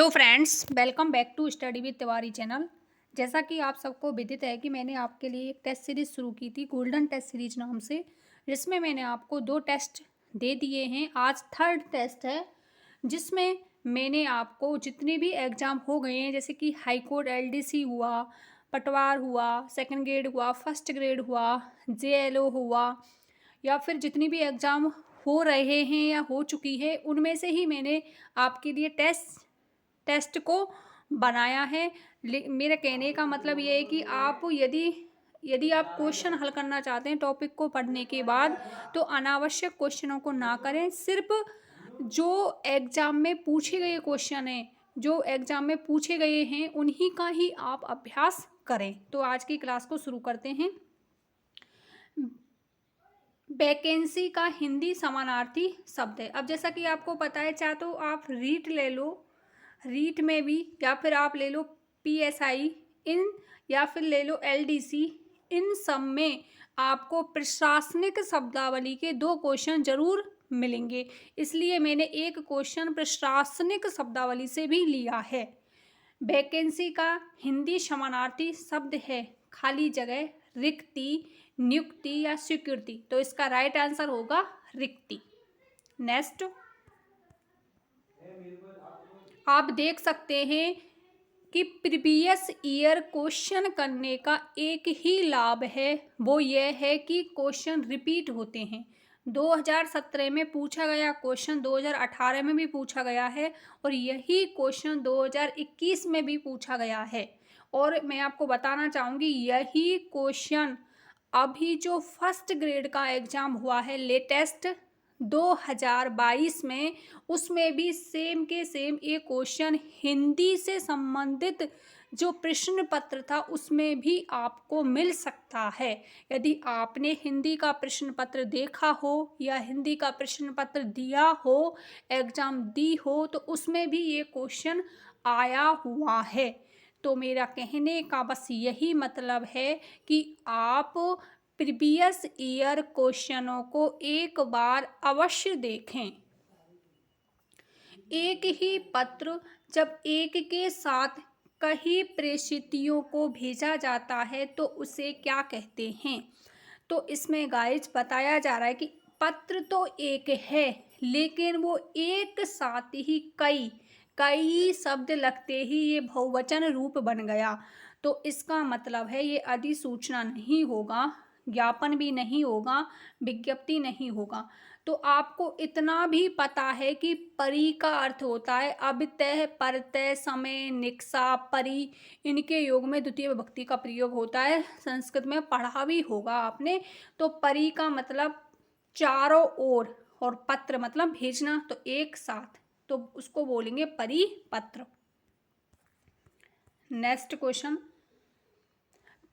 Hello friends, welcome back to study with Tiwari channel. जैसा कि आप सबको विदित है कि मैंने आपके लिए एक टेस्ट सीरीज़ शुरू की थी गोल्डन टेस्ट सीरीज नाम से, जिसमें मैंने आपको 2 टेस्ट दे दिए हैं। आज थर्ड टेस्ट है, जिसमें मैंने आपको जितने भी एग्ज़ाम हो गए हैं, जैसे कि हाई कोर्ट एलडीसी हुआ, पटवार हुआ, सेकंड ग्रेड हुआ, फर्स्ट ग्रेड हुआ, जेएलओ हुआ, या फिर जितनी भी एग्ज़ाम हो रहे हैं या हो चुकी है, उनमें से ही मैंने आपके लिए टेस्ट को बनाया है। मेरे कहने का मतलब ये है कि आप यदि यदि आप क्वेश्चन हल करना चाहते हैं टॉपिक को पढ़ने के बाद, तो अनावश्यक क्वेश्चनों को ना करें। सिर्फ जो एग्ज़ाम में पूछे गए क्वेश्चन हैं, जो एग्ज़ाम में पूछे गए हैं, उन्हीं का ही आप अभ्यास करें। तो आज की क्लास को शुरू करते हैं। वैकेंसी का हिंदी समानार्थी शब्द है। अब जैसा कि आपको पता है, चाहे तो आप रीट ले लो, रीट में भी, या फिर आप ले लो पीएसआई इन, या फिर ले लो एलडीसी। इन सब में आपको प्रशासनिक शब्दावली के 2 क्वेश्चन जरूर मिलेंगे, इसलिए मैंने एक क्वेश्चन प्रशासनिक शब्दावली से भी लिया है। वैकेंसी का हिंदी समानार्थी शब्द है खाली जगह, रिक्ति, नियुक्ति या स्वीकृति। तो इसका राइट आंसर होगा रिक्ति। नेक्स्ट, आप देख सकते हैं कि प्रीवियस ईयर क्वेश्चन करने का एक ही लाभ है, वो ये है कि क्वेश्चन रिपीट होते हैं। 2017 में पूछा गया क्वेश्चन 2018 में भी पूछा गया है, और यही क्वेश्चन 2021 में भी पूछा गया है। और मैं आपको बताना चाहूँगी, यही क्वेश्चन अभी जो फर्स्ट ग्रेड का एग्ज़ाम हुआ है लेटेस्ट 2022 में, उसमें भी सेम के सेम एक क्वेश्चन हिंदी से संबंधित जो प्रश्न पत्र था, उसमें भी आपको मिल सकता है। यदि आपने हिंदी का प्रश्न पत्र देखा हो या हिंदी का प्रश्न पत्र दिया हो, एग्ज़ाम दी हो, तो उसमें भी ये क्वेश्चन आया हुआ है। तो मेरा कहने का बस यही मतलब है कि आप प्रीवियस ईयर क्वेश्चनों को एक बार अवश्य देखें। एक ही पत्र जब एक के साथ कई प्रेषितियों को भेजा जाता है, तो उसे क्या कहते हैं? तो इसमें गाइज बताया जा रहा है कि पत्र तो एक है, लेकिन वो एक साथ ही कई कई शब्द लगते ही ये बहुवचन रूप बन गया। तो इसका मतलब है ये अधिसूचना नहीं होगा, ज्ञापन भी नहीं होगा, विज्ञप्ति नहीं होगा। तो आपको इतना भी पता है कि परी का अर्थ होता है अभितः, परतः, समय, निक्सा, परी, इनके योग में द्वितीय विभक्ति का प्रयोग होता है। संस्कृत में पढ़ा भी होगा आपने। तो परी का मतलब चारों ओर, और पत्र मतलब भेजना, तो एक साथ, तो उसको बोलेंगे परिपत्र। नेक्स्ट क्वेश्चन,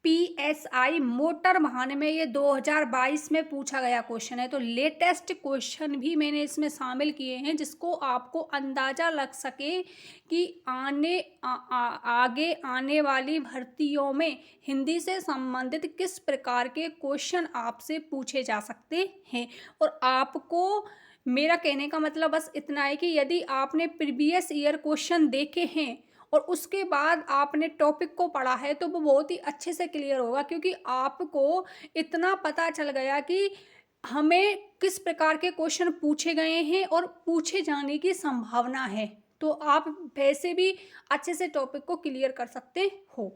पीएसआई मोटर वाहन में, ये 2022 में पूछा गया क्वेश्चन है। तो लेटेस्ट क्वेश्चन भी मैंने इसमें शामिल किए हैं, जिसको आपको अंदाज़ा लग सके कि आगे आने वाली भर्तियों में हिंदी से संबंधित किस प्रकार के क्वेश्चन आपसे पूछे जा सकते हैं। और आपको मेरा कहने का मतलब बस इतना है कि यदि आपने प्रीवियस ईयर क्वेश्चन देखे हैं और उसके बाद आपने टॉपिक को पढ़ा है, तो वो बहुत ही अच्छे से क्लियर होगा, क्योंकि आपको इतना पता चल गया कि हमें किस प्रकार के क्वेश्चन पूछे गए हैं और पूछे जाने की संभावना है। तो आप वैसे भी अच्छे से टॉपिक को क्लियर कर सकते हो।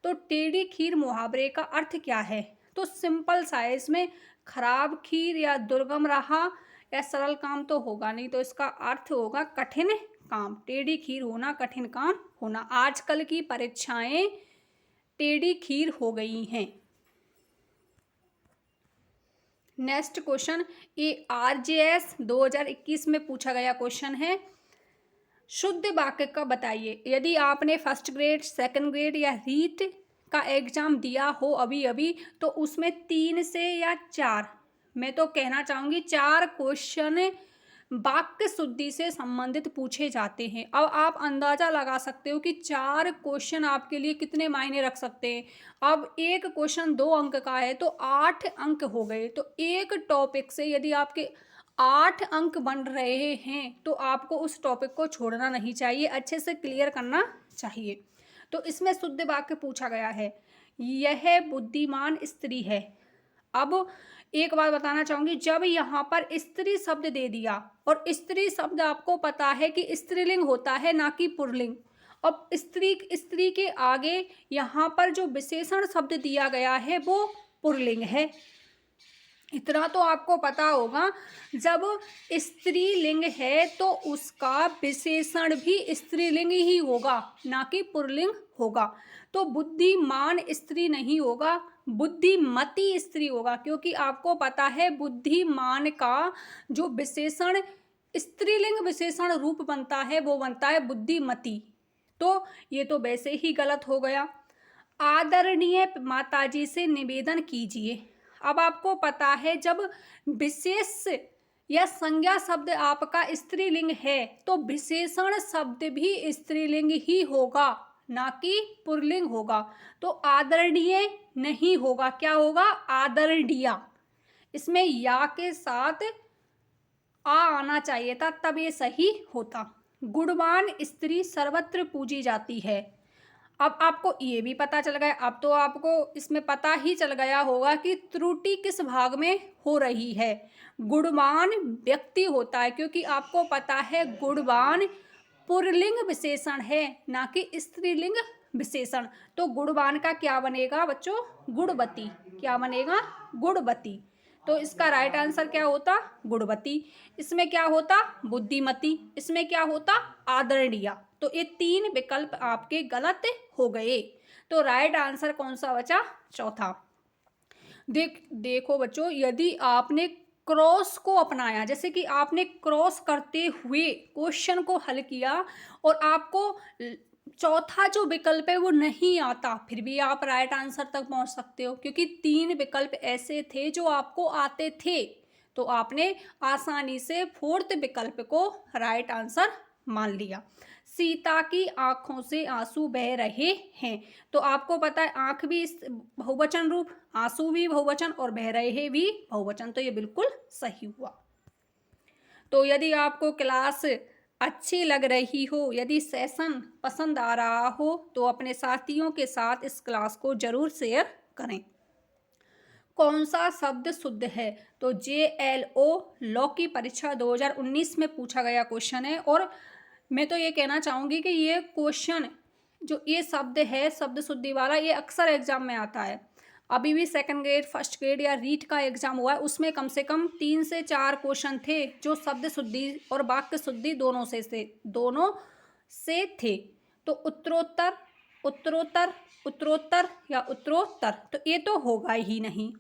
तो टेढ़ी खीर मुहावरे का अर्थ क्या है? तो सिंपल सा है, इसमें खराब खीर या दुर्गम रहा या सरल काम तो होगा नहीं, तो इसका अर्थ होगा कठिन काम। टेढ़ी खीर होना, कठिन काम होना। आजकल की परीक्षाएं टेढ़ी खीर हो गई हैं। नेक्स्ट क्वेश्चन, ये आरजेएस 2021 में पूछा गया क्वेश्चन है। शुद्ध वाक्य का बताइए। यदि आपने फर्स्ट ग्रेड, सेकंड ग्रेड या रीट का एग्जाम दिया हो अभी अभी, तो उसमें 3 से या 4, मैं तो कहना चाहूँगी 4 क्वेश्चन वाक्य शुद्धि से संबंधित पूछे जाते हैं। अब आप अंदाज़ा लगा सकते हो कि 4 क्वेश्चन आपके लिए कितने मायने रख सकते हैं। अब एक क्वेश्चन 2 अंक का है, तो 8 अंक हो गए। तो एक टॉपिक से यदि आपके 8 अंक बन रहे हैं तो आपको उस टॉपिक को छोड़ना नहीं चाहिए, अच्छे से क्लियर करना चाहिए। तो इसमें शुद्ध वाक्य पूछा गया है, यह बुद्धिमान स्त्री है। अब एक बात बताना चाहूंगी, जब यहाँ पर स्त्री शब्द दे दिया, और स्त्री शब्द आपको पता है कि स्त्रीलिंग होता है ना कि पुल्लिंग। अब स्त्री के आगे यहाँ पर जो विशेषण शब्द दिया गया है वो पुल्लिंग है, इतना तो आपको पता होगा। जब स्त्रीलिंग है तो उसका विशेषण भी स्त्रीलिंग ही होगा, ना कि पुल्लिंग होगा। तो बुद्धिमान स्त्री नहीं होगा, बुद्धिमती स्त्री होगा, क्योंकि आपको पता है बुद्धिमान का जो विशेषण स्त्रीलिंग विशेषण रूप बनता है वो बनता है बुद्धिमती। तो ये तो वैसे ही गलत हो गया। आदरणीय माताजी से निवेदन कीजिए। अब आपको पता है जब विशेष या संज्ञा शब्द आपका स्त्रीलिंग है तो विशेषण शब्द भी स्त्रीलिंग ही होगा, ना कि पुल्लिंग होगा। तो आदरणीय नहीं होगा, क्या होगा? आदरणीय। इसमें या के साथ आ आना चाहिए था, तब ये सही होता। गुणवान स्त्री सर्वत्र पूजी जाती है। अब आपको ये भी पता चल गया, अब तो आपको इसमें पता ही चल गया होगा कि त्रुटि किस भाग में हो रही है। गुणवान व्यक्ति होता है, क्योंकि आपको पता है गुणवान पुल्लिंग विशेषण है ना कि स्त्रीलिंग विशेषण। तो गुणवान का क्या बनेगा बच्चों? गुणवती। क्या बनेगा? गुणवती। तो इसका राइट आंसर क्या होता? गुणवती। इसमें क्या होता? बुद्धिमती। इसमें क्या होता? आदरणीय। तो ये 3 विकल्प आपके गलत हो गए। तो राइट आंसर कौन सा बचा? चौथा। देखो बच्चों, यदि आपने क्रॉस को अपनाया, जैसे कि आपने क्रॉस करते हुए क्वेश्चन को हल किया और आपको चौथा जो विकल्प है वो नहीं आता, फिर भी आप राइट आंसर तक पहुंच सकते हो, क्योंकि 3 विकल्प ऐसे थे जो आपको आते थे, तो आपने आसानी से 4th विकल्प को राइट आंसर मान लिया। सीता की आंखों से आंसू बह रहे हैं। तो आपको पता है आंख भी बहुवचन रूप, आंसू भी बहुवचन और बह रहे भी बहुवचन, तो ये बिल्कुल सही हुआ। तो यदि आपको क्लास अच्छी लग रही हो, यदि सेशन पसंद आ रहा हो, तो अपने साथियों के साथ इस क्लास को जरूर शेयर करें। कौन सा शब्द शुद्ध है? तो JLO लॉ की परीक्षा 2019 में पूछा गया क्वेश्चन है, और मैं तो ये कहना चाहूँगी कि ये क्वेश्चन जो ये शब्द है शब्द शुद्धि वाला, ये अक्सर एग्जाम में आता है। अभी भी 2nd ग्रेड, 1st ग्रेड या रीट का एग्जाम हुआ है, उसमें कम से कम 3 से 4 क्वेश्चन थे जो शब्द शुद्धि और वाक्य शुद्धि दोनों से थे। तो उत्तरोत्तर, उत्तरोत्तर, उत्तरोत्तर या उत्तरोत्तर, तो ये तो होगा ही नहीं।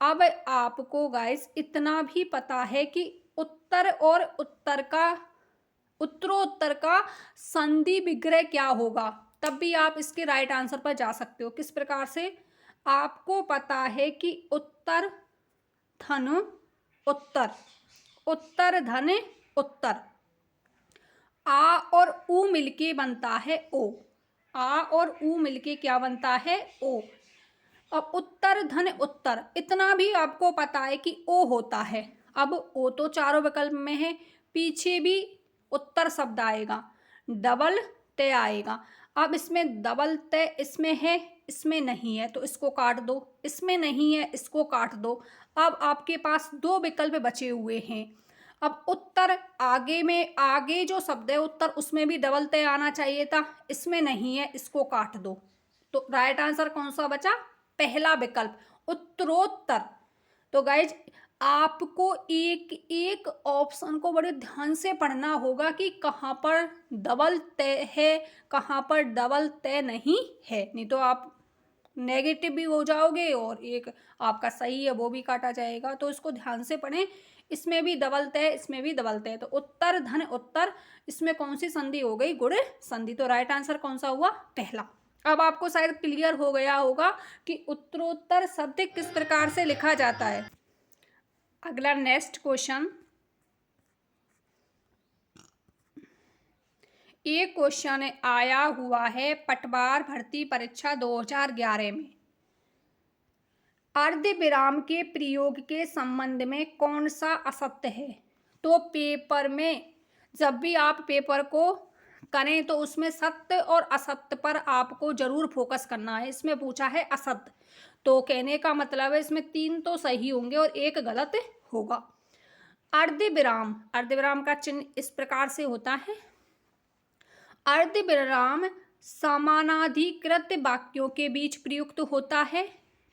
अब आपको गाइस इतना भी पता है कि उत्तर और उत्तरोत्तर का संधि विग्रह क्या होगा, तब भी आप इसके राइट आंसर पर जा सकते हो। किस प्रकार से? आपको पता है कि उत्तर धन उत्तर, उत्तर धन उत्तर, आ और उ मिलके बनता है ओ। आ और उ मिलके क्या बनता है? ओ। अब उत्तर धन उत्तर, इतना भी आपको पता है कि ओ होता है। अब ओ तो चारों विकल्प में है, पीछे भी उत्तर शब्द आएगा, डबल तय आएगा। अब इसमें डबल तय इसमें है, इसमें नहीं है, तो इसको काट दो। इसमें नहीं है, इसको काट दो। अब आपके पास 2 विकल्प बचे हुए हैं। अब उत्तर आगे में, आगे जो शब्द है उत्तर, उसमें भी डबल तय आना चाहिए था, इसमें नहीं है, इसको काट दो। तो राइट आंसर कौन सा बचा? पहला विकल्प, उत्तरोत्तर। तो गाइज आपको एक एक ऑप्शन को बड़े ध्यान से पढ़ना होगा कि कहाँ पर डबल तय है, कहाँ पर डबल तय नहीं है, नहीं तो आप नेगेटिव भी हो जाओगे और एक आपका सही है वो भी काटा जाएगा। तो इसको ध्यान से पढ़ें। इसमें भी डबल तय, इसमें भी डबल तय, तो उत्तर धन उत्तर, इसमें कौन सी संधि हो गई? गुण संधि। तो राइट आंसर कौन सा हुआ? पहला। अब आपको शायद क्लियर हो गया होगा कि उत्तरोत्तर शब्द किस प्रकार से लिखा जाता है। अगला नेक्स्ट क्वेश्चन, एक क्वेश्चन आया हुआ है पटवार भर्ती परीक्षा 2011 में। अर्ध विराम के प्रयोग के संबंध में कौन सा असत्य है? तो पेपर में जब भी आप पेपर को करें तो उसमें सत्य और असत्य पर आपको जरूर फोकस करना है। इसमें पूछा है असत्य, तो कहने का मतलब है इसमें 3 तो सही होंगे और 1 गलत होगा। अर्धविराम, अर्धविराम का चिन्ह इस प्रकार से होता है। अर्धविराम समानाधिकृत वाक्यों के बीच प्रयुक्त होता है।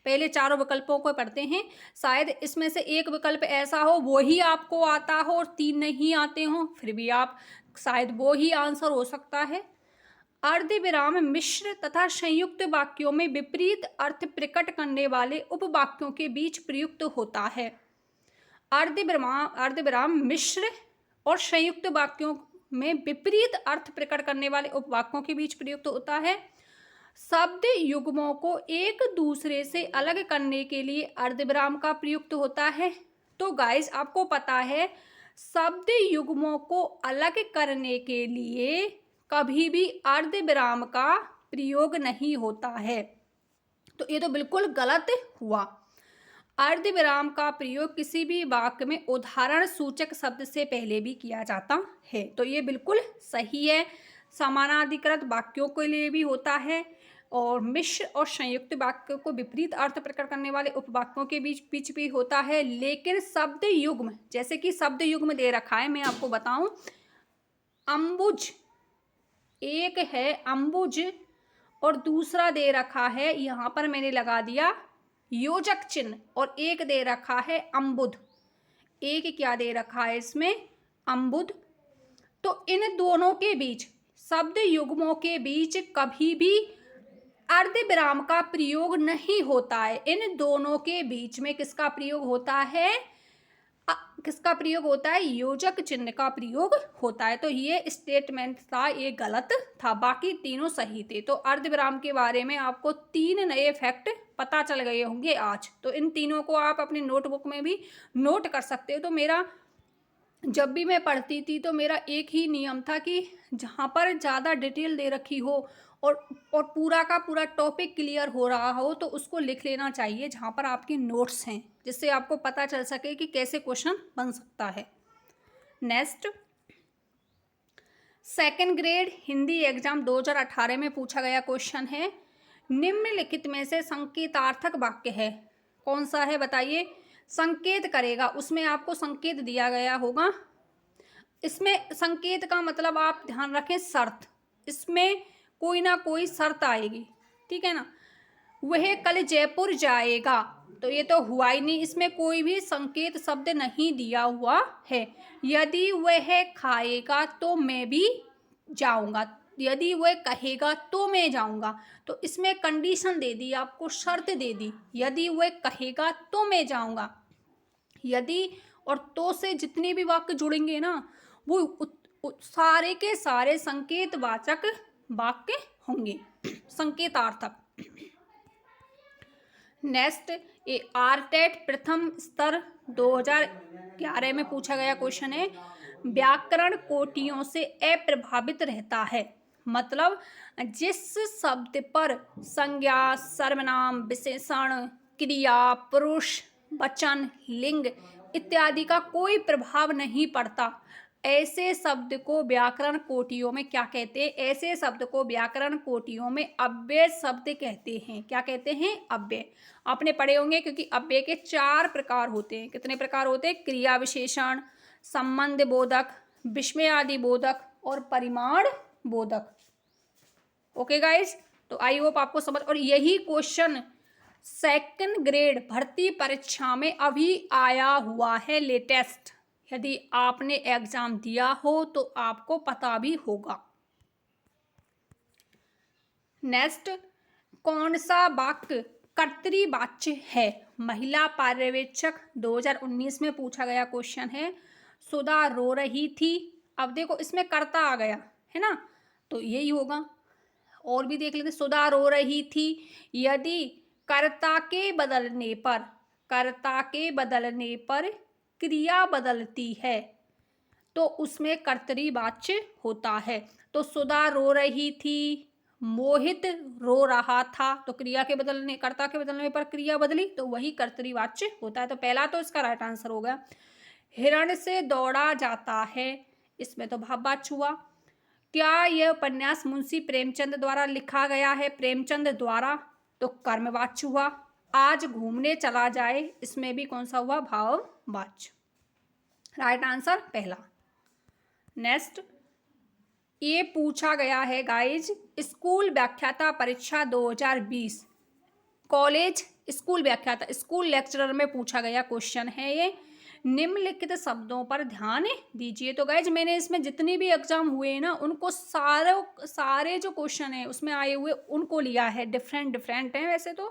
पहले चारों विकल्पों को पढ़ते हैं, शायद इसमें से एक विकल्प ऐसा हो वो ही आपको आता हो और 3 नहीं आते हों, फिर भी आप शायद वो ही आंसर हो सकता है। अर्धविराम मिश्र तथा संयुक्त वाक्यों में विपरीत अर्थ प्रकट करने वाले उपवाक्यों के बीच प्रयुक्त होता है। अर्धविराम मिश्र और संयुक्त वाक्यों में विपरीत अर्थ प्रकट करने वाले उपवाक्यों के बीच प्रयुक्त होता है। शब्द युग्मों को एक दूसरे से अलग करने के लिए अर्धविराम का प्रयुक्त होता है। तो गाइस आपको पता है शब्द युग्मों को अलग करने के लिए कभी भी अर्धविराम का प्रयोग नहीं होता है, तो ये तो बिल्कुल गलत हुआ। अर्धविराम का प्रयोग किसी भी वाक्य में उदाहरण सूचक शब्द से पहले भी किया जाता है, तो ये बिल्कुल सही है। समानाधिकृत वाक्यों के लिए भी होता है और मिश्र और संयुक्त वाक्य को विपरीत अर्थ प्रकट करने वाले उपवाक्यों के बीच भी होता है। लेकिन शब्द युग्म, जैसे कि शब्द युग्म दे रखा है, मैं आपको बताऊं, अम्बुज एक है, अम्बुज, और दूसरा दे रखा है, यहाँ पर मैंने लगा दिया योजक चिन्ह, और एक दे रखा है अम्बुद। एक क्या दे रखा है इसमें, अम्बुद। तो इन दोनों के बीच, शब्द युग्मों के बीच कभी भी अर्धविराम का प्रयोग नहीं होता है। इन दोनों के बीच में किसका प्रयोग होता है, किसका प्रयोग होता है, योजक चिन्ह का प्रयोग होता है। तो ये स्टेटमेंट था, ये गलत था, बाकी तीनों सही थे। तो अर्धविराम के बारे में आपको 3 नए फैक्ट पता चल गए होंगे आज। तो इन तीनों को आप अपनी नोटबुक में भी नोट कर सकते हो। तो मेरा जब भी मैं पढ़ती थी तो मेरा एक ही नियम था कि जहाँ पर ज़्यादा डिटेल दे रखी हो और पूरा का पूरा टॉपिक क्लियर हो रहा हो तो उसको लिख लेना चाहिए जहाँ पर आपकी नोट्स हैं, जिससे आपको पता चल सके कि कैसे क्वेश्चन बन सकता है। Next, second grade Hindi exam 2018 में पूछा गया क्वेश्चन है, निम्नलिखित में से संकेतार्थक वाक्य है, कौन सा है बताइए। संकेत करेगा, उसमें आपको संकेत दिया गया होगा। इसमें संकेत का मतलब आप ध्यान रखें शर्त, इसमें कोई ना कोई शर्त आएगी, ठीक है ना। वह कल जयपुर जाएगा, तो ये तो हुआ ही नहीं, इसमें कोई भी संकेत शब्द नहीं दिया हुआ है। यदि वह खाएगा तो मैं भी जाऊंगा, यदि वह कहेगा तो मैं जाऊंगा, तो इसमें कंडीशन दे दी, आपको शर्त दे दी, यदि वह कहेगा तो मैं जाऊंगा। यदि और तो से जितने भी वाक्य जुड़ेंगे ना वो सारे के सारे संकेतवाचक वाक्य होंगे, संकेतार्थक। नेक्स्ट, ये आरटेट प्रथम स्तर 2011 में पूछा गया क्वेश्चन है, व्याकरण कोटियों से अप्रभावित रहता है, मतलब जिस शब्द पर संज्ञा, सर्वनाम, विशेषण, क्रिया, पुरुष, वचन, लिंग इत्यादि का कोई प्रभाव नहीं पड़ता, ऐसे शब्द को व्याकरण कोटियों में क्या कहते हैं, ऐसे शब्द को व्याकरण कोटियों में अव्यय शब्द कहते हैं। क्या कहते हैं, अव्यय। आपने पढ़े होंगे, क्योंकि अव्यय के 4 प्रकार होते हैं। कितने प्रकार होते हैं, क्रिया विशेषण, संबंध बोधक, विस्मयादि बोधक और परिमाण बोधक। ओके गाइस, तो आई होप आपको समझ, और यही क्वेश्चन सेकंड ग्रेड भर्ती परीक्षा में अभी आया हुआ है लेटेस्ट। यदि आपने एग्जाम दिया हो तो आपको पता भी होगा। नेक्स्ट, कौन सा वाक्य कर्तृवाच्य है, महिला पर्यवेक्षक 2019 में पूछा गया क्वेश्चन है। सुधा रो रही थी, अब देखो इसमें कर्ता आ गया है ना, तो यही होगा। और भी देख लेते, सुधा रो रही थी, यदि कर्ता के बदलने पर, कर्ता के बदलने पर क्रिया बदलती है तो उसमें कर्तृवाच्य होता है। तो सुधा रो रही थी, मोहित रो रहा था, तो क्रिया के बदलने, कर्ता के बदलने पर क्रिया बदली, तो वही कर्तृवाच्य होता है। तो पहला तो इसका राइट आंसर हो गया। हिरण से दौड़ा जाता है, इसमें तो भाववाच्य हुआ। क्या यह उपन्यास मुंशी प्रेमचंद द्वारा लिखा गया है? प्रेमचंद द्वारा, तो कर्मवाच्य हुआ। आज घूमने चला जाए, इसमें भी कौन सा हुआ? भाववाच्य। राइट आंसर पहला। नेक्स्ट, ये पूछा गया है गाइज, स्कूल व्याख्याता परीक्षा 2020 कॉलेज स्कूल व्याख्याता स्कूल लेक्चरर में पूछा गया क्वेश्चन है ये। निम्नलिखित शब्दों पर ध्यान दीजिए। तो गाइज मैंने इसमें जितनी भी एग्जाम हुए हैं ना, उनको सारे जो क्वेश्चन है उसमें आए हुए उनको लिया है। डिफरेंट डिफरेंट हैं वैसे तो,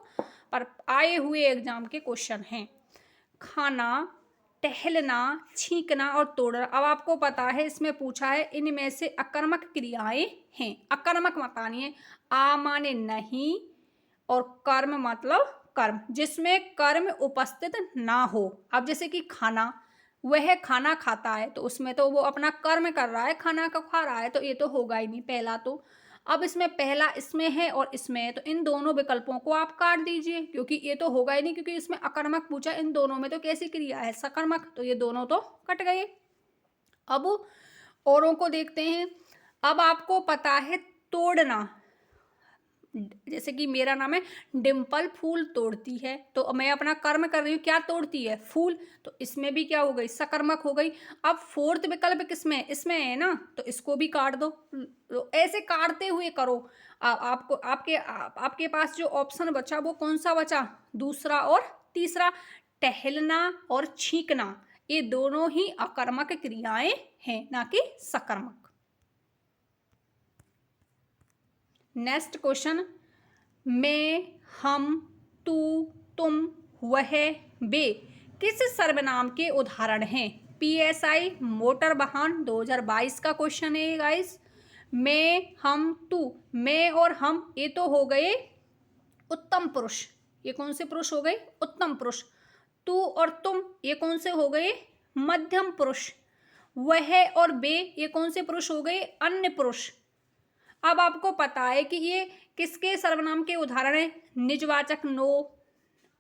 पर आए हुए एग्जाम के क्वेश्चन हैं। खाना, टहलना, छींकना और तोड़ना। अब आपको पता है इसमें पूछा है इनमें से अकर्मक क्रियाएं हैं। अकर्मक मत आनिए, आ माने नहीं और कर्म मतलब कर्म, जिसमें कर्म उपस्थित ना हो। अब जैसे कि खाना, वह खाना खाता है, तो उसमें तो वो अपना कर्म कर रहा है, खाना को खा रहा है, तो ये तो होगा ही नहीं पहला तो। अब इसमें पहला इसमें है और इसमें है, तो इन दोनों विकल्पों को आप काट दीजिए, क्योंकि ये तो होगा ही नहीं, क्योंकि इसमें अकर्मक पूछा। इन दोनों में तो कैसी क्रिया है? सकर्मक, तो ये दोनों तो कट गए। अब औरों को देखते हैं। अब आपको पता है तोड़ना, जैसे कि मेरा नाम है डिम्पल, फूल तोड़ती है, तो मैं अपना कर्म कर रही हूँ, क्या तोड़ती है? फूल, तो इसमें भी क्या हो गई? सकर्मक हो गई। अब फोर्थ विकल्प किसमें? इसमें है ना, तो इसको भी काट दो। तो ऐसे काटते हुए करो। आपको आपके पास जो ऑप्शन बचा वो कौन सा बचा? दूसरा और तीसरा। टहलना और छींकना, ये दोनों ही अकर्मक क्रियाएं हैं, ना कि सकर्मक। नेक्स्ट क्वेश्चन, मैं, हम, तू, तुम, वह, वे किस सर्वनाम के उदाहरण हैं? PSI मोटर वाहन 2022 का क्वेश्चन है गाइस। मैं, हम, तू, मैं और हम, ये तो हो गए उत्तम पुरुष। ये कौन से पुरुष हो गए? उत्तम पुरुष। तू और तुम, ये कौन से हो गए? मध्यम पुरुष। वह और वे, ये कौन से पुरुष हो गए? अन्य पुरुष। अब आपको पता है कि ये किसके सर्वनाम के उदाहरण है? निजवाचक नो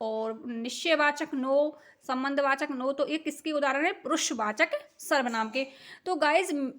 और निश्चयवाचक नो, संबंधवाचक नो, तो ये किसके उदाहरण है? पुरुषवाचक सर्वनाम के। तो गाइज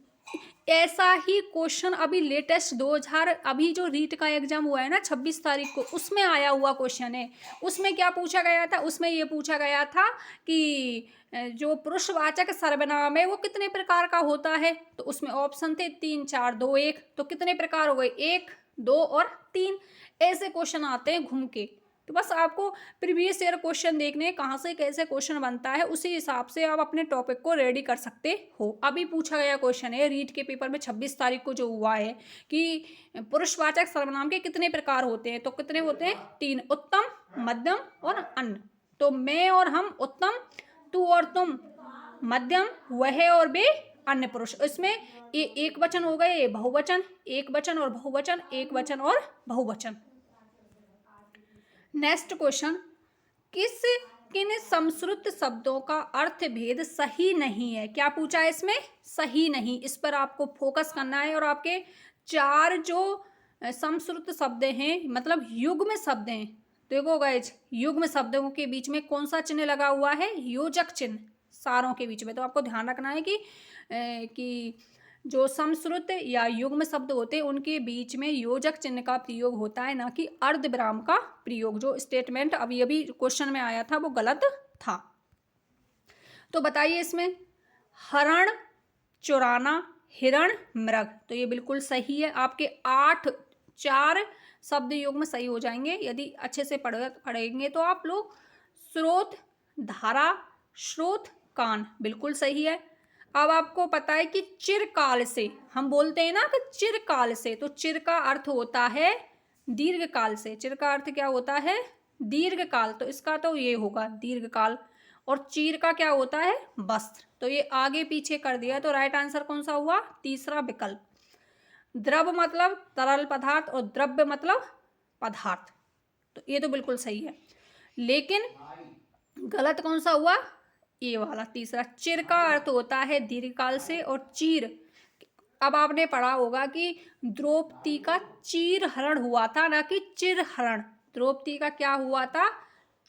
ऐसा ही क्वेश्चन अभी लेटेस्ट 2000 अभी जो रीट का एग्जाम हुआ है ना 26 तारीख को, उसमें आया हुआ क्वेश्चन है। उसमें क्या पूछा गया था? उसमें ये पूछा गया था कि जो पुरुषवाचक सर्वनाम है वो कितने प्रकार का होता है? तो उसमें ऑप्शन थे 3, 4, 2, 1। तो कितने प्रकार हो गए? 1, 2 और 3। ऐसे क्वेश्चन आते हैं घूम के। तो बस आपको प्रीवियस ईयर क्वेश्चन देखने कहाँ से कैसे क्वेश्चन बनता है, उसी हिसाब से आप अपने टॉपिक को रेडी कर सकते हो। अभी पूछा गया क्वेश्चन है रीट के पेपर में 26 तारीख को जो हुआ है कि पुरुषवाचक सर्वनाम के कितने प्रकार होते हैं? तो कितने होते हैं? 3, उत्तम, मध्यम और अन्य। तो मैं और हम उत्तम, तू और तुम मध्यम, वह और वे अन्य पुरुष। इसमें ये एक वचन हो गए, बहुवचन, एक वचन और बहुवचन, एक वचन और बहुवचन। नेक्स्ट क्वेश्चन, किन संस्कृत शब्दों का अर्थ भेद सही नहीं है? क्या पूछा है इसमें? सही नहीं। इस पर आपको फोकस करना है। और आपके 4 जो संस्कृत शब्द हैं, मतलब युग्म शब्द हैं, देखो गाइज युग्म शब्दों के बीच में कौन सा चिन्ह लगा हुआ है? योजक चिन्ह, सारों के बीच में। तो आपको ध्यान रखना है कि जो संस्कृत या युग्म शब्द होते हैं उनके बीच में योजक चिन्ह का प्रयोग होता है, ना कि अर्धविराम का प्रयोग। जो स्टेटमेंट अभी अभी क्वेश्चन में आया था वो गलत था। तो बताइए इसमें, हरण चुराना, हिरण मृग, तो ये बिल्कुल सही है। आपके 4 शब्द युग्म सही हो जाएंगे यदि अच्छे से पढ़ेंगे तो आप लोग। स्रोत, धारा, स्रोत, कान, बिल्कुल सही है। अब आपको पता है कि चिरकाल से, हम बोलते हैं ना कि चिरकाल से, तो चिर का अर्थ होता है दीर्घकाल से। चिर का अर्थ क्या होता है? दीर्घकाल। तो इसका तो ये होगा दीर्घकाल। और चीर का क्या होता है? वस्त्र। तो ये आगे पीछे कर दिया, तो राइट आंसर कौन सा हुआ? तीसरा विकल्प। द्रव मतलब तरल पदार्थ और द्रव्य मतलब पदार्थ, तो ये तो बिल्कुल सही है। लेकिन गलत कौन सा हुआ? ये वाला तीसरा। चिर का अर्थ होता है दीर्घकाल से, और चीर, अब आपने पढ़ा होगा कि द्रौपदी का चीर हरण हुआ था, ना कि चिर हरण। द्रौपदी का क्या हुआ था?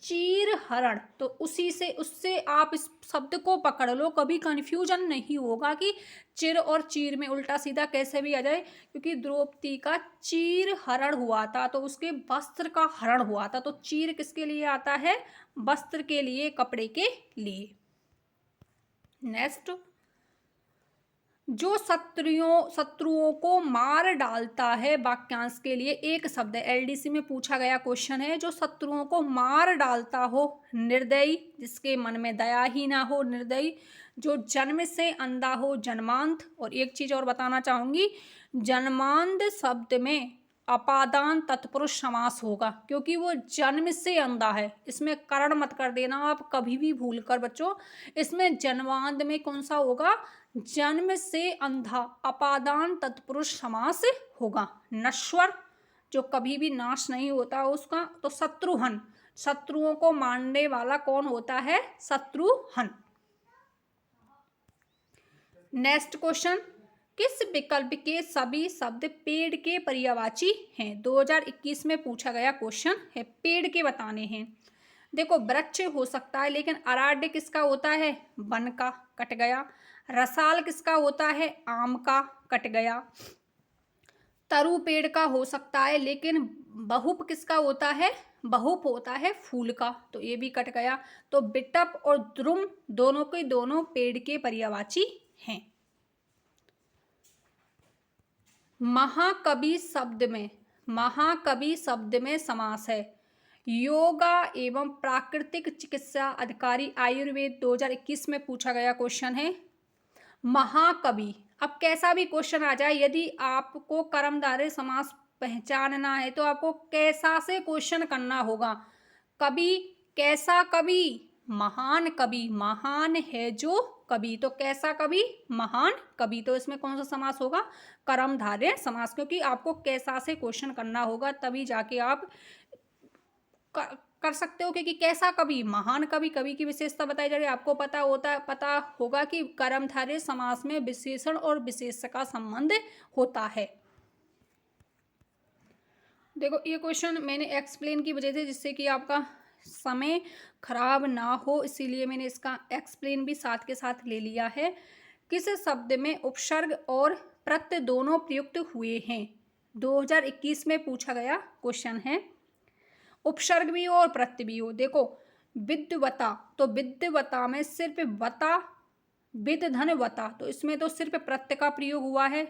चीर हरण, तो उसी से उससे आप इस शब्द को पकड़ लो, कभी कंफ्यूजन नहीं होगा कि चिर और चीर में उल्टा सीधा कैसे भी आ जाए, क्योंकि द्रौपदी का चीर हरण हुआ था तो उसके वस्त्र का हरण हुआ था। तो चीर किसके लिए आता है? वस्त्र के लिए, कपड़े के लिए। नेक्स्ट, जो शत्रुओं को मार डालता है, वाक्यांश के लिए एक शब्द है, एलडीसी में पूछा गया क्वेश्चन है। जो शत्रुओं को मार डालता हो, निर्दयी, जिसके मन में दया ही ना हो, निर्दयी। जो जन्म से अंधा हो, जन्मांध। और एक चीज और बताना चाहूंगी, जन्मांध शब्द में अपादान तत्पुरुष समास होगा, क्योंकि वो जन्म से अंधा है। इसमें करण मत कर देना आप कभी भी भूल कर बच्चों। इसमें जन्मांध में कौन सा होगा? जन्म से अंधा, अपादान तत्पुरुष समास होगा। नश्वर, जो कभी भी नाश नहीं होता उसका। तो शत्रुहन, शत्रुओं को मारने वाला कौन होता है? शत्रुहन। नेक्स्ट क्वेश्चन, किस विकल्प के सभी शब्द पेड़ के पर्यायवाची हैं? 2021 में पूछा गया क्वेश्चन है, पेड़ के बताने हैं। देखो, वृक्ष हो सकता है, लेकिन अराड्य किसका होता है? वन का, कट गया। रसाल किसका होता है? आम का, कट गया। तरु पेड़ का हो सकता है, लेकिन बहुप किसका होता है? बहुप होता है फूल का, तो ये भी कट गया। तो बिटप और द्रुम दोनों के दोनों पेड़ के पर्यायवाची हैं। महाकवि शब्द में समास है। योगा एवं प्राकृतिक चिकित्सा अधिकारी आयुर्वेद 2021 में पूछा गया क्वेश्चन है। महाकवि, अब कैसा भी क्वेश्चन आ जाए, यदि आपको कर्मधारय समास पहचानना है तो आपको कैसा से क्वेश्चन करना होगा। कवि, कैसा कवि? महान कवि, महान है जो कवि, तो कैसा कवि? महान कवि। तो इसमें कौन सा समास होगा? कर्मधारय समास, क्योंकि आपको कैसा से क्वेश्चन करना होगा, तभी जाके आप कर सकते हो। क्योंकि कैसा कवि, महान कवि, कवि की विशेषता बताई जा रही है। आपको पता होगा कि कर्मधारय समास में विशेषण और विशेष्य का संबंध होता है। देखो, ये क्वेश्चन मैंने एक्सप्लेन की वजह से, जिससे कि आपका समय खराब ना हो, इसीलिए मैंने इसका एक्सप्लेन भी साथ के साथ ले लिया है। किस शब्द में उपसर्ग और प्रत्यय दोनों प्रयुक्त हुए हैं? 2021 में पूछा गया क्वेश्चन है। उपसर्ग भी हो और प्रत्यय भी हो। देखो, विद्वता, तो विद्वता में सिर्फ वता, विद धन वता, तो इसमें तो सिर्फ प्रत्यय का प्रयोग हुआ है।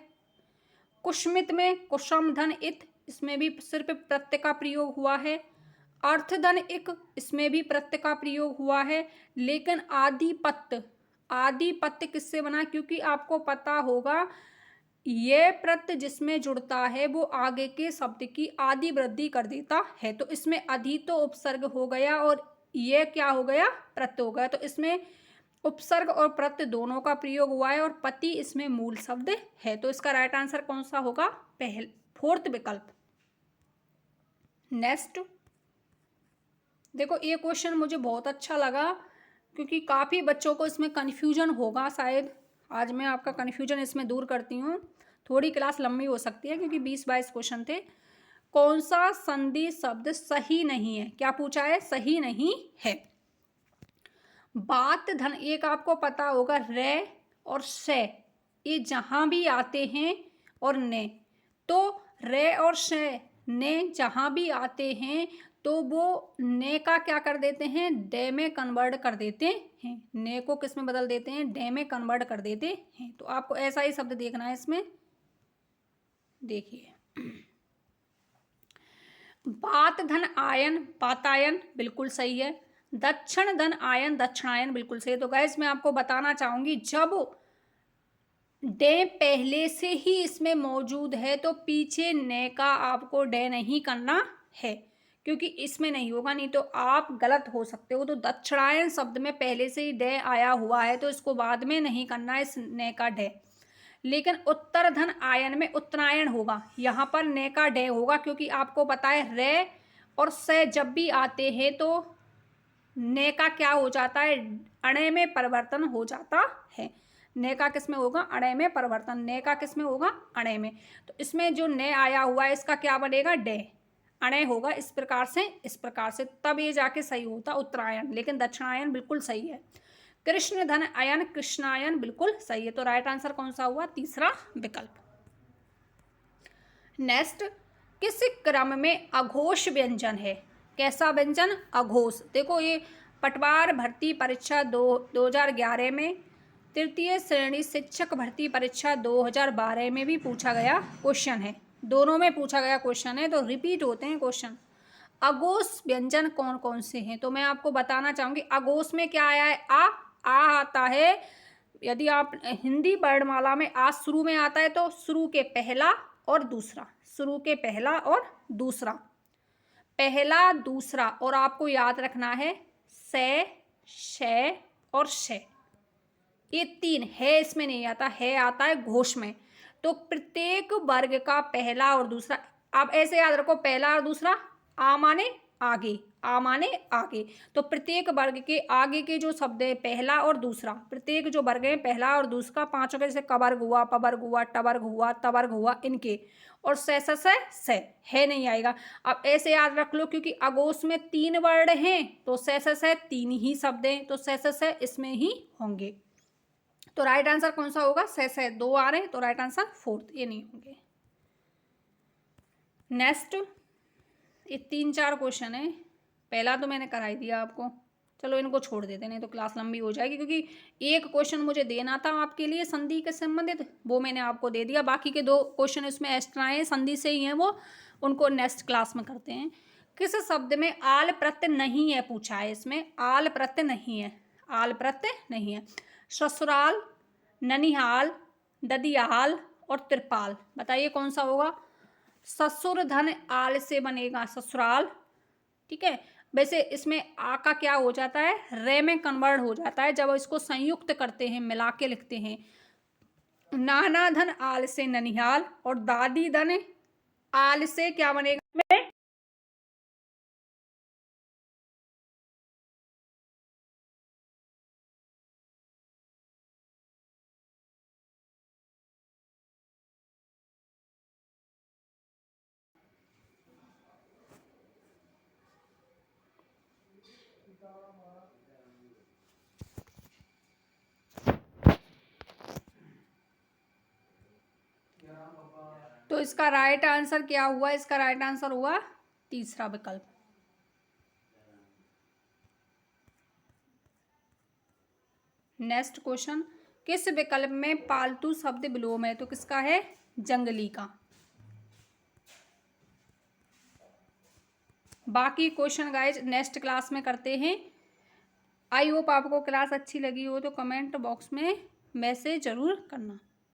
कुष्मित में कुशम धन इत, इसमें भी सिर्फ प्रत्यय का प्रयोग हुआ है। अर्थ धन इक, इसमें भी प्रत्यय का प्रयोग हुआ है। लेकिन आदिपत्य, आदिपत्य किससे बना? क्योंकि आपको पता होगा ये प्रत्यय जिसमें जुड़ता है वो आगे के शब्द की आदि वृद्धि कर देता है। तो इसमें अधि तो उपसर्ग हो गया और ये क्या हो गया? प्रत्यय हो गया। तो इसमें उपसर्ग और प्रत्यय दोनों का प्रयोग हुआ है और पति इसमें मूल शब्द है। तो इसका राइट आंसर कौन सा होगा? फोर्थ विकल्प। नेक्स्ट, देखो, ये क्वेश्चन मुझे बहुत अच्छा लगा, क्योंकि काफ़ी बच्चों को इसमें कन्फ्यूजन होगा शायद। आज मैं आपका कन्फ्यूजन इसमें दूर करती हूँ। थोड़ी क्लास लंबी हो सकती है, क्योंकि 20-22 क्वेश्चन थे। कौन सा संधि शब्द सही नहीं है? क्या पूछा है? सही नहीं है। बात धन, एक आपको पता होगा, रे और से, ये जहाँ भी आते हैं, और ने, तो रे और से ने जहाँ भी आते हैं तो वो ने का क्या कर देते हैं? डे में कन्वर्ट कर देते हैं। ने को किस में बदल देते हैं? डे में कन्वर्ट कर देते हैं। तो आपको ऐसा ही शब्द देखना है इसमें। देखिए, बात धन आयन, बातायन, बिल्कुल सही है। दक्षिण धन आयन, दक्षिणायन, बिल्कुल सही है। तो गाइस, मैं आपको बताना चाहूंगी, जब डे पहले से ही इसमें मौजूद है तो पीछे ने का आपको डे नहीं करना है, क्योंकि इसमें नहीं होगा, नहीं तो आप गलत हो सकते हो। तो दक्षिणायन शब्द में पहले से ही डे आया हुआ है, तो इसको बाद में नहीं करना है इस ने का डे। लेकिन उत्तर धन आयन में उत्तरायण होगा, यहाँ पर ने का डे होगा, क्योंकि आपको पता है रे और से जब भी आते हैं तो ने का क्या हो जाता है? अणे में परिवर्तन हो जाता है। ने का किस में होगा? अणे में परिवर्तन। ने का किस में होगा? अणे में। तो इसमें जो ने आया हुआ है इसका क्या बनेगा? डे। अणय होगा इस प्रकार से तब ये जाके सही होता उत्तरायण, लेकिन दक्षिणायन बिल्कुल सही है। कृष्ण धन अयन, कृष्णायन बिल्कुल सही है। तो राइट आंसर कौन सा हुआ? तीसरा विकल्प। नेक्स्ट, किस क्रम में अघोष व्यंजन है? कैसा व्यंजन? अघोष। देखो ये पटवार भर्ती परीक्षा 2011 में, तृतीय श्रेणी शिक्षक भर्ती परीक्षा 2012 में भी पूछा गया क्वेश्चन है। दोनों में पूछा गया क्वेश्चन है, तो रिपीट होते हैं क्वेश्चन। अघोष व्यंजन कौन कौन से हैं? तो मैं आपको बताना चाहूंगी। अघोष में क्या आया है? आ आता है। यदि आप हिंदी वर्णमाला में आ शुरू में आता है तो शुरू के पहला और दूसरा, शुरू के पहला और दूसरा, पहला दूसरा, और आपको याद रखना है से, शे और शे, ये तीन है। इसमें नहीं आता है, आता है घोष में। तो प्रत्येक वर्ग का पहला और दूसरा, आप ऐसे याद रखो, पहला और दूसरा, आ माने आगे, आ माने आगे। तो प्रत्येक वर्ग के आगे के जो शब्द है पहला और दूसरा, प्रत्येक जो वर्ग है पहला और दूसरा, पांचों के, जैसे कवर्ग हुआ, पवर्ग हुआ, टवर्ग हुआ, तवर्ग हुआ, इनके, और से है नहीं आएगा। अब ऐसे याद रख लो, क्योंकि अघोष में 3 वर्ण हैं तो से 3 ही शब्द हैं, तो से इसमें ही होंगे। तो राइट आंसर कौन सा होगा? से 2 आ रहे हैं, तो राइट आंसर 4th, ये नहीं होंगे। नेक्स्ट, ये 3-4 क्वेश्चन है। पहला तो मैंने कराई दिया आपको, चलो इनको छोड़ देते, नहीं तो क्लास लंबी हो जाएगी, क्योंकि एक क्वेश्चन मुझे देना था आपके लिए संधि के संबंधित, वो मैंने आपको दे दिया। बाकी के 2 क्वेश्चन इसमें एक्स्ट्रा हैं, संधि से ही हैं वो, उनको नेक्स्ट क्लास में करते हैं। किस शब्द में आल प्रत्यय नहीं है? पूछा है इसमें, आल प्रत्यय नहीं है, आल प्रत्यय नहीं है। ससुराल, ननिहाल, ददियाल और त्रिपाल, बताइए कौन सा होगा? ससुर धन आल से बनेगा ससुराल, ठीक है। वैसे इसमें आ का क्या हो जाता है? रे में कन्वर्ट हो जाता है जब इसको संयुक्त करते हैं, मिला के लिखते हैं। नाना धन आल से ननिहाल, और दादी धन आल से क्या बनेगा? तो इसका राइट आंसर क्या हुआ? इसका राइट आंसर हुआ तीसरा विकल्प। नेक्स्ट क्वेश्चन, किस विकल्प में पालतू शब्द विलोम है? तो किसका है? जंगली का। बाकी क्वेश्चन गाइज नेक्स्ट क्लास में करते हैं। आई होप आपको क्लास अच्छी लगी हो तो कमेंट बॉक्स में मैसेज जरूर करना।